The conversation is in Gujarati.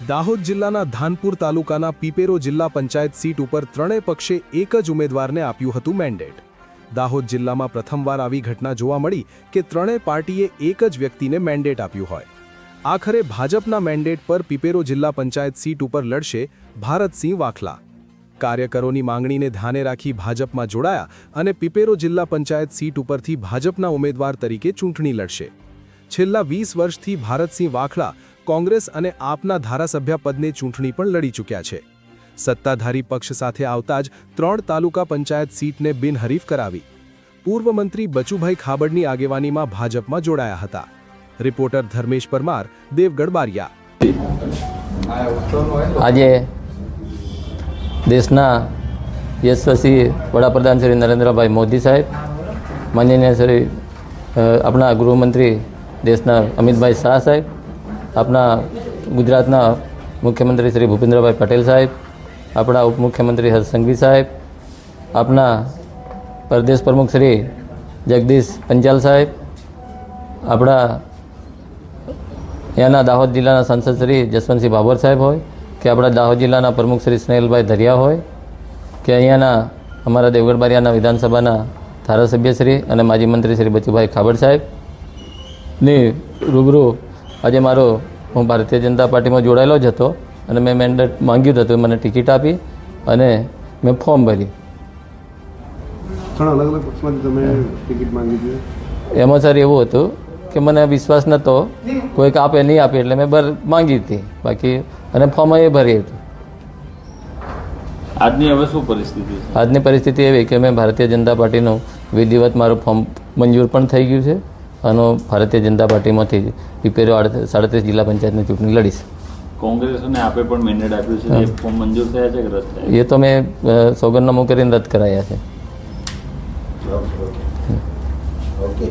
દાહોદ જિલ્લાના ધાનપુર તાલુકાના પીપેરો જિલ્લા પંચાયત સીટ ઉપર ત્રણેય પક્ષે એક જ ઉમેદવારને આપ્યું હતું મેન્ડેટ. દાહોદ જિલ્લામાં પ્રથમવાર આવી ઘટના જોવા મળી કે ત્રણેય પાર્ટીએ એક જ વ્યક્તિને મેન્ડેટ આપ્યું હોય. આખરે ભાજપના મેન્ડેટ પર પીપેરો જિલ્લા પંચાયત સીટ ઉપર લડશે ભારતસિંહ વાખલા. કાર્યકરોની માંગણીને ધ્યાને રાખી ભાજપમાં જોડાયા અને પીપેરો જિલ્લા પંચાયત સીટ ઉપરથી ભાજપના ઉમેદવાર તરીકે ચૂંટણી લડશે. છેલ્લા 20 વર્ષથી ભારતસિંહ વાખલા કોંગ્રેસ અને આપના ધારાસભ્ય પદને ચૂંટણી પણ લડી ચૂક્યા છે. સત્તાધારી પક્ષ સાથે આવતા જ 3 તાલુકા પંચાયત સીટને બિનહરીફ કરાવી. પૂર્વ મંત્રી બચુભાઈ ખાબડની આગેવાનીમાં ભાજપમાં જોડાયા હતા. રિપોર્ટર ધર્મેશ પરમાર, દેવગઢ બારિયા. આજે દેશના યશસ્વી વડાપ્રધાન શ્રી નરેન્દ્રભાઈ મોદી સાહેબ, માનનીય શ્રી આપણા ગૃહમંત્રી દેશના અમિતભાઈ શાહ સાહેબ, આપણા ગુજરાતના મુખ્યમંત્રી શ્રી ભૂપેન્દ્રભાઈ પટેલ સાહેબ, આપણા ઉપમુખ્યમંત્રી હર્ષ સંઘવી સાહેબ, આપણા પ્રદેશ પ્રમુખ શ્રી જગદીશ પંચાલ સાહેબ, આપણા અહીંયાના દાહોદ જિલ્લાના સાંસદ શ્રી જસવંતસિંહ ભાભોર સાહેબ હોય કે આપણા દાહોદ જિલ્લાના પ્રમુખ શ્રી સ્નેહલભાઈ ધરિયા હોય કે અહીંયાના અમારા દેવગઢ બારિયાના વિધાનસભાના ધારાસભ્ય શ્રી અને માજી મંત્રી શ્રી બચુભાઈ ખાબડ સાહેબની રૂબરૂ આજે હું ભારતીય જનતા પાર્ટીમાં જોડાયેલો જ હતો અને મેં મેન્ડેટ માંગ્યું હતું. મને ટિકિટ આપી અને મેં ફોર્મ ભર્યું. અલગ અલગ પક્ષમાંથી તમે ટિકિટ માંગી હતી? એમાં સર એવું હતું કે મને વિશ્વાસ નહોતો, કોઈક આપે નહીં આપે એટલે મેં માંગી હતી બાકી, અને ફોર્મ એ ભરી હતું. આજની હવે શું પરિસ્થિતિ છે? આજની પરિસ્થિતિ એવી કે મેં ભારતીય જનતા પાર્ટીનું વિધિવત મારું ફોર્મ મંજૂર પણ થઈ ગયું છે અને ભારતીય જનતા પાર્ટીમાંથી પીપેરો 37 જિલ્લા પંચાયતની ચૂંટણી લડીશ. કોંગ્રેસને આપે પણ મેન્ડેટ આપ્યું છે, એ ફોર્મ મંજૂર થયા છે કે રદ થયા? એ તો મેં સોગંદનામું કરીને રદ કરાયા છે. ઓકે.